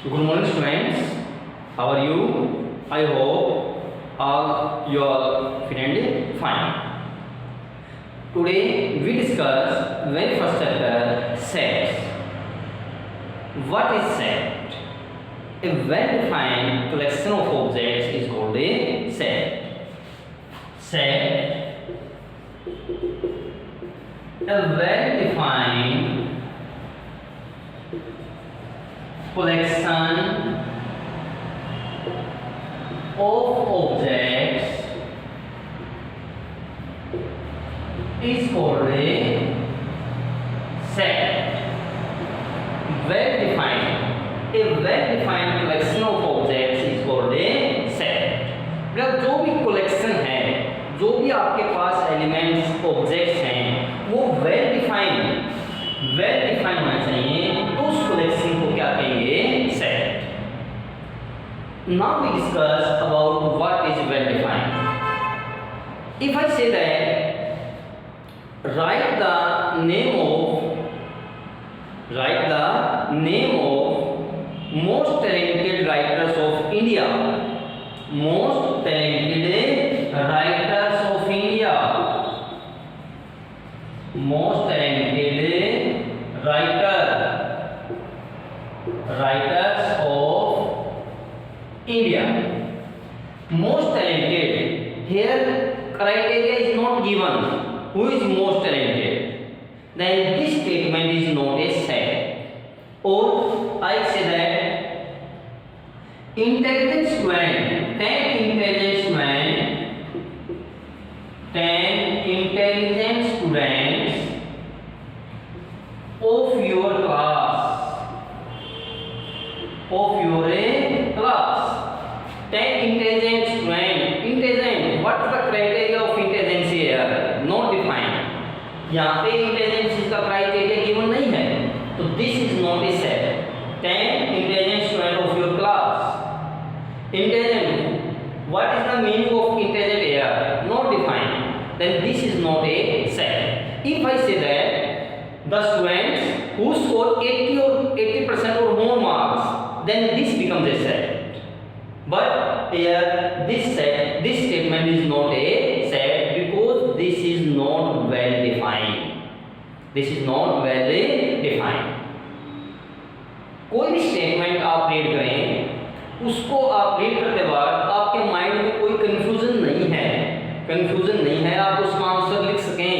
Good morning, students. How are you? I hope all you are feeling fine. Today we discuss very first chapter, sets. What is set? A well-defined collection of objects is called a set. Set. A well-defined collection of objects is called a set. A well-defined collection of objects is called a set. मतलब जो भी collection है, जो भी आपके पास elements objects हैं, वो well define होना चाहिए, तो उस कलेक्शन को क्या कहेंगे? Set. Now we discuss about what is well defined. If I say that write the name of most talented writers of India. Most talented writers of India. Most talented writers of India. Most talented. Here criteria is not given. Who is most talented? Then this statement is not a set. Or I say that intelligent student, 10 intelligent students of your class, 10 intelligent student. Intelligent, what is the criteria of intelligence here? Not defined. यहाँ पे intelligence का criteria given नहीं है, तो this is not a set. 10 intelligent student of your class. Intelligent, what is the meaning of intelligent here? Not defined. Then this is not a set. If I say that the students who score 80% or more marks, then this becomes a set. But here this statement is not a set because this is not well defined. This is not well defined. कोई भी statement आप read करें, उसको आप read करते बाद आपके mind में कोई कंफ्यूजन नहीं है, आप उसका आंसर लिख सकें,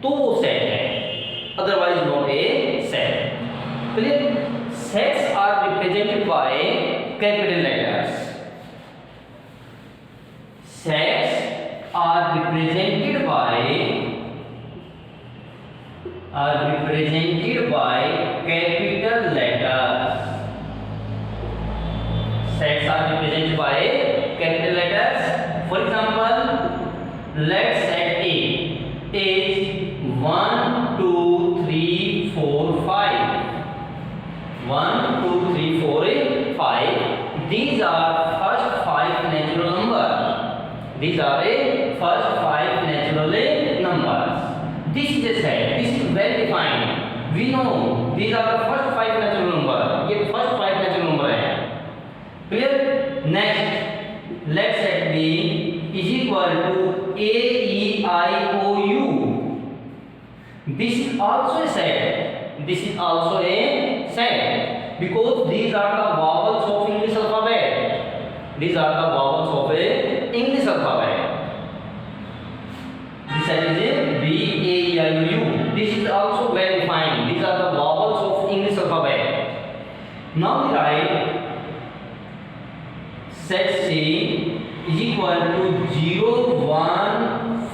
तो वो सेट है. Otherwise not a set. Clear? Sets are represented by capital letters. Sets are represented by capital letters. Sets are represented by capital letters. For example, let's set A is 1, 2, 3, 4, 5. 1, 2, 3, 4, 5. These are first 5 natural numbers. These are the first 5 natural numbers. This is a set. This is well defined. We know these are the first 5 natural numbers. ये first 5 natural number है. Clear? Next, let set B is equal to A, E, I, O, U. This is also a set. Because these are the vowels of English alphabet. These are the vowels of a English alphabet. This set is a B, A, E, I, O, U. This is also well defined. These are the vowels of English alphabet. Now we write set C is equal to 0, 1,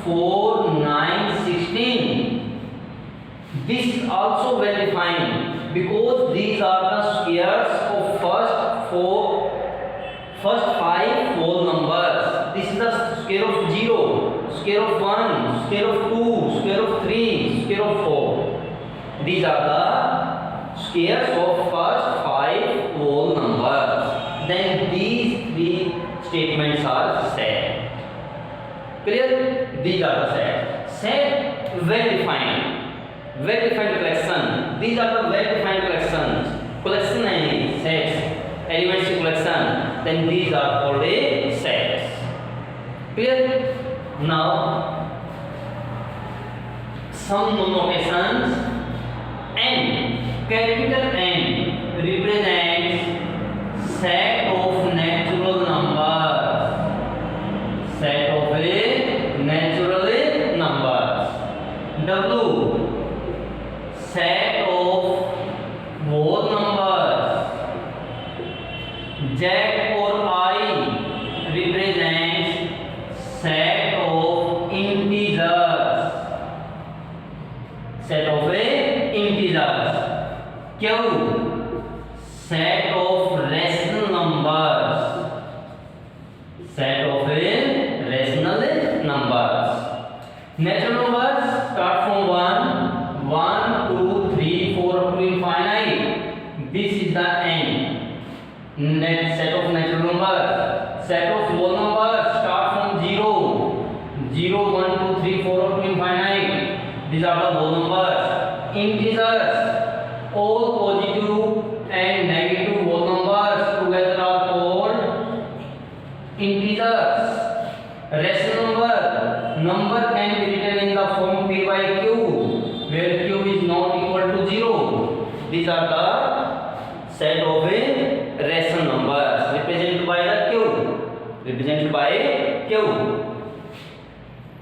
4, 9, 16. This is also well defined because these are the squares of first 5 whole numbers. This is the square of 0, square of 1, square of 2, square of 3, square of 4. These are the squares of first 5 whole numbers. Then these 3 statements are set. Clear? These are the set. Set well defined collection. These are the well defined collections. Collection है sets. then these are called a sets. Clear? Now some notations. N, capital N represents set of natural numbers. Set of a natural numbers. W, set of whole numbers. Z or I represents set of integers. Set of a integers. Q, set of rational numbers. Set of a rational numbers. Natural numbers start from 1, 2, 3, 4 up to infinite. This is the N. Net set of natural numbers. Set of whole numbers start from 0, 1, 2, 3, 4 up to infinite. These are the whole numbers. Integers, all positive and negative whole numbers together are called integers. Rational number can be written in the form p by q, where q is not equal to 0. These are the set of a rational numbers represented by the q. Represented by q.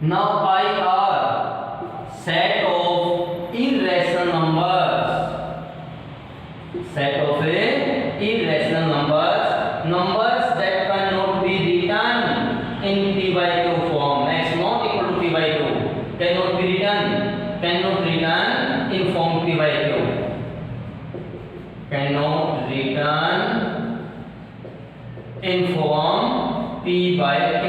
Now I are set of irrational numbers. Set of a irrational numbers. Numbers that cannot be written in p by q form. X not equal to p by q. Cannot be written. Cannot written in form p by q. Cannot written in form p by q.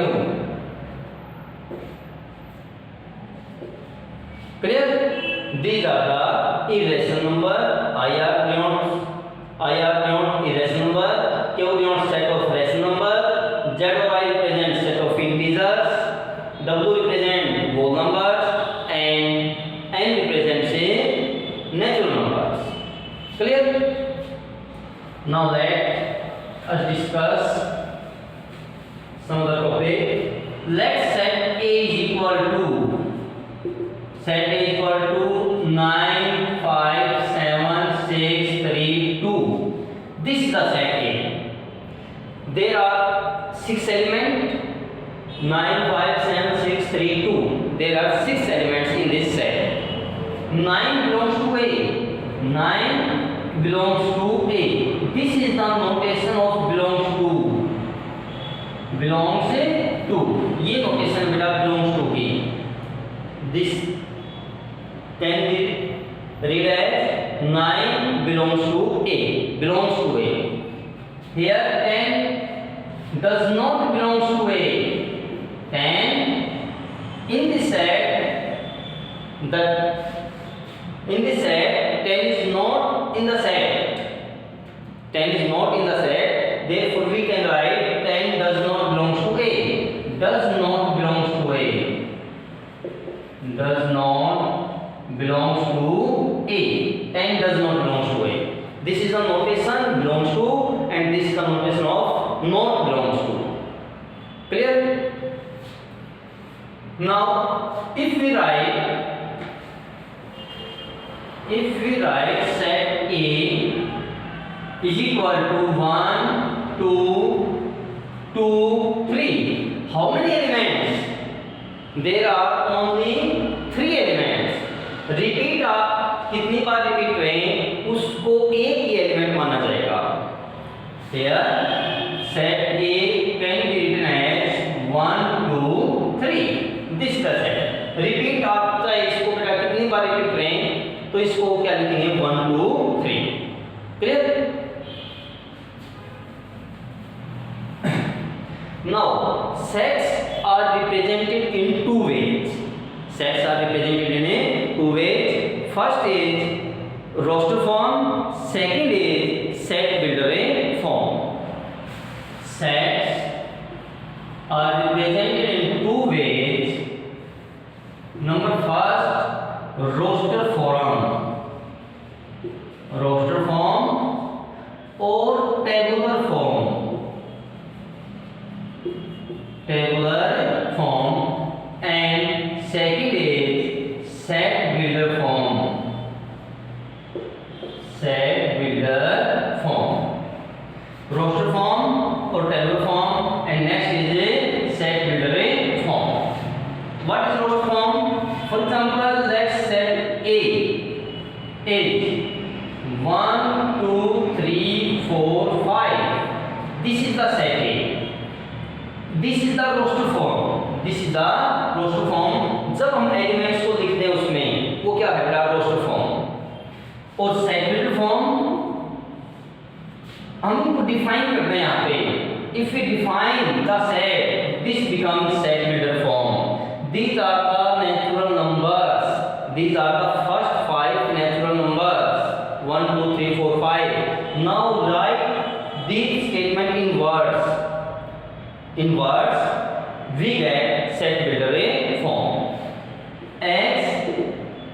Clear? These are the irrational number. I are not irrational number. Q denotes set of rational number. Z or I represents set of integers. W represents whole numbers, and N represents a natural numbers. Clear? Now let us discuss some other topic. Let's set A is equal to to 9, 5, 7, 6, 3, 2. This is the set A. There are 6 elements. 9, 5, 7, 6, 3, 2. There are 6 elements in this set. 9 belongs to A. 9 belongs to A. This is the notation of belongs to. Belongs to. ये notation बेटा belongs to A. This can be read as 9 belongs to A. Belongs to A. Here 10 does not belongs to A. 10 in this set, 10 is not in the set. 10 is not in the set. Therefore we can write 10 does not belongs to A. Does not belongs to A. Does not belongs to A. 10 does not belongs to A. This is the notation belongs to, and this is the notation of not belongs to. Clear? Now if we write set A is equal to 1, 2, 2, 3. How many elements? There are only 3 elements. Repeat आप कितनी बार repeat करें उसको एक ही element माना जाएगा. Here set A can be written as 1, 2, 3. This is the set. Repeat आप चाहे इसको बेटा कितनी बार रिपीट करें तो इसको क्या लिखेंगे 1, 2, 3. Clear? Now sets are represented in 2 ways. Sets are represented in 2 ways. First is roster form. Second is set builder form. Sets are represented in 2 ways. Number first, roster form. Roster form or tabular form. set builder form. Roster form or tabular form, and next is a set builder form. What is roster form? For example, let's set A. 1, 2, 3, 4, 5. This is the set A. This is the roster form. This is the roster form. जब हम elements को लिखते हैं उसमें वो क्या है बेटा? Roster form. और सेट बिल्डर फॉर्म हम इनको डिफाइन करते हैं यहाँ पे। If we define the set, this becomes set builder form. These are the natural numbers. These are the first 5 natural numbers 1, 2, 3, 4, 5. Now write this statement in words. In words we get set builder form. X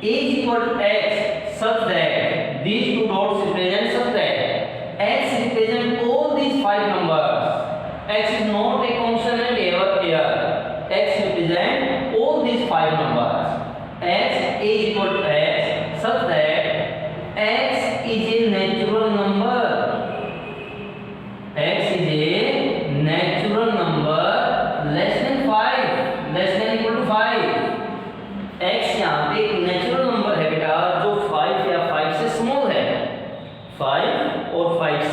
is equal to X such that these two dots represent such that X represent all these 5 numbers. X is not a consonant ever here. X represent all these 5 numbers. X is equal to X such that X is a natural number. X is a natural number less than 5, less than equal to 5. X यहाँ पे एक natural number है बेटा जो 5 या 5 से small है। 5 और 5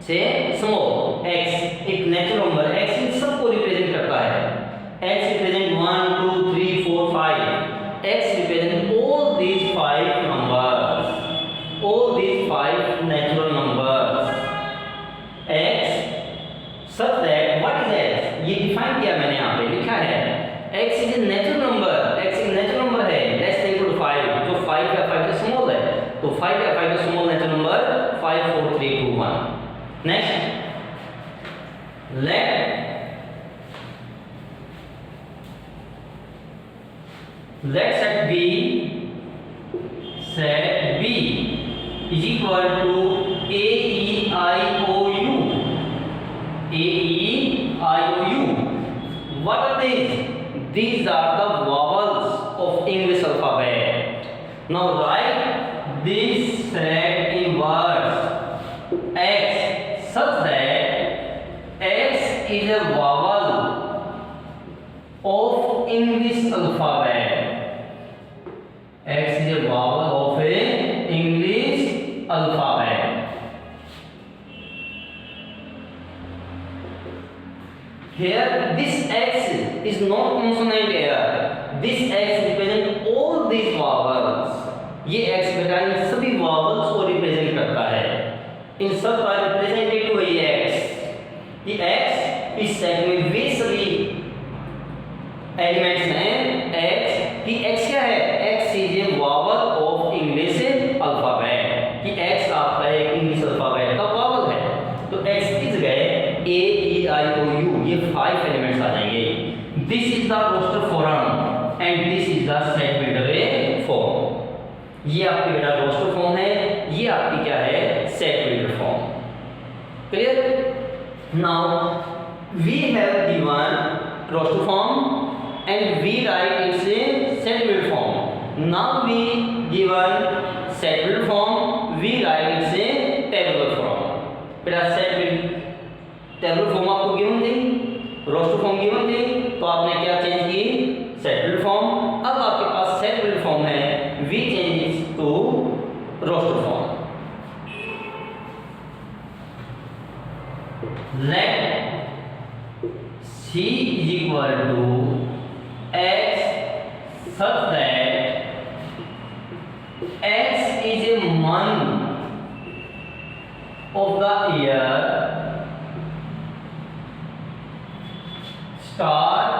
से स्मॉल। X एक नेचुरल नंबर, X इन सबको रिप्रेजेंट करता है। X represent 1, 2, 3, 4, 5. X represent all these 5 numbers, all these 5 natural numbers. X such that what is X? ये डिफाइन किया मैंने यहाँ पे लिखा है। X is a natural number. X एक नेचुरल नंबर है less than equal to 5 जो 5 या 5 से स्मॉल है। तो 5 या 5 से small natural number 5, 4, 3, 2, 1. Next let set B is equal to A, E, I, O, U. A, E, I, O, U. What are these? These are the vowels of English alphabet. Now write this set in words. X such that X is a vowel of English alphabet. X is a vowel of a English alphabet. Here this X is not consonant here. This X represent all these vowels. ये X बेटा इन सभी vowels को represent करता है। इन सब का representative है ये X। ये X इस सेट में वे सभी एलिमेंट्स हैं X की। X क्या है? X is a vowel of English alphabet। कि X आपका एक इंग्लिश अल्फाबेट का vowel है। तो X की जगह A, E, I, O, U ये 5 एलिमेंट्स आ जाएंगे। This is the roster form and this is the set builder form। ये आपकी बेटा रोस्टर फॉर्म है, ये आपकी क्या है? Set builder form. Clear? Now we have given roster form and we write its set builder form. Now we given set builder form, we write its tabular form. बेटा set builder tabular form आपको given थी, roster form given थी, तो आपने क्या change की? Set builder form. अब आपके पास सेट बिल्डर फॉर्म है, we change to roster form. Let C is equal to X such that X is a month of the year start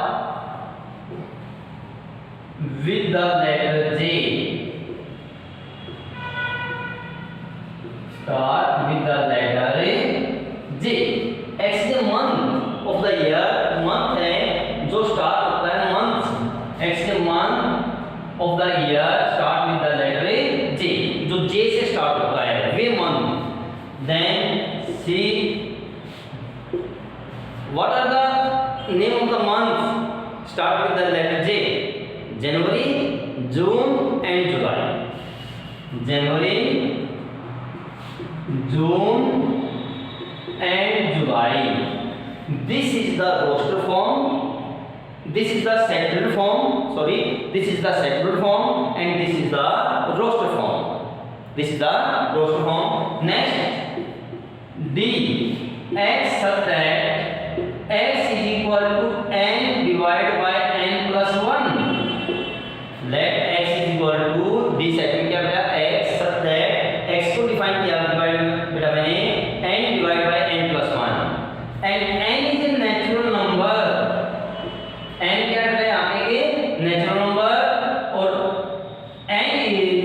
with the letter J. Start with the letter J. X is a month of the year. month है जो start होता है month. X is a month of the year start with the letter J. जो J से start होता है वे month. Then C. What are the name of the month start with the letter J? January, June and July. January, June and July. This is the roster form. This is the scheduled form. Sorry, this is the scheduled form, and this is the roster form. This is the roster form. Next, D, x such that x is equal to n divided by n plus 1. Let x is equal to D set में क्या बेटा x such that x को define किया divide बेटा मैंने n divided by n plus 1 and n is a natural number. n क्या है यहाँ पे कि नेचुरल नंबर और n is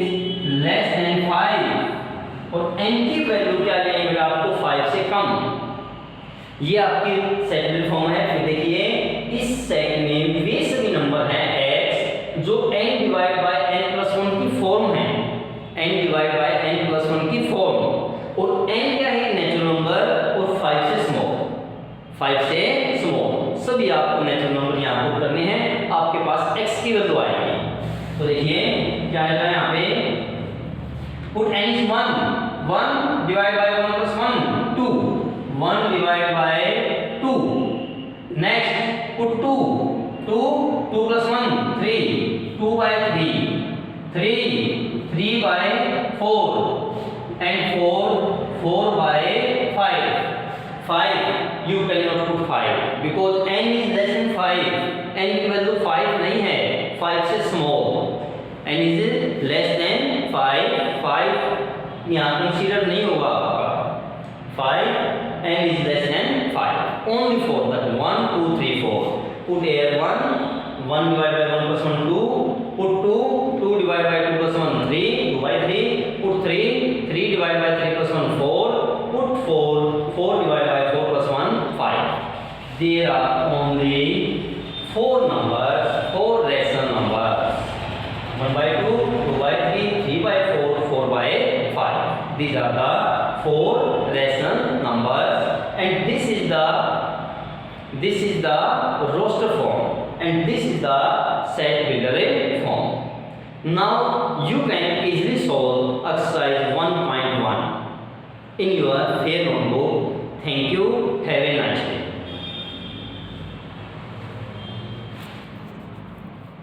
less than 5 और n की वैल्यू क्या लेनी बेटा आपको 5 से कम. ये आपकी सेटल फॉर्म है. फिर देखिए इस सेट में वे सभी नंबर हैं x जो n divide by n plus 1 की फॉर्म है. n divide by n plus 1 की फॉर्म और n क्या है नेचुरल नंबर और 5 से स्मॉल. 5 से स्मॉल सभी आपको नेचुरल नंबर यहाँ पुट करने हैं. आपके पास x की वैल्यू आएगी. तो देखिए क्या आएगा यहाँ पे put n is 1 divide by 1 plus 1 2 1 divided by 2. Next, put 2 plus 1 3 2 by 3 3 by 4 and 4 by 5 you cannot put 5 because n is less than 5. n की वैल्यू 5 नहीं है, 5 से small. n is less than 5 यहाँ कंसीडर नहीं होगा आपका. 5 n is less than 5 only for that 1 2 3 4. Put here 1 divided by 1 plus 1 2. Put 2 divided by 2 plus 1 3 2 by 3. Put 3 divided by 3 plus 1 4. Put 4 divided by 4 plus 1 5. There are only 4 numbers, 4 rational numbers. 1 by 2 2 by 3 3 by 4 4 by 5. These are the 4 rational numbers, and this is the roster form, and this is the set builder form. Now you can easily solve exercise 1.1 in your fair notebook. Thank you. Have a nice day.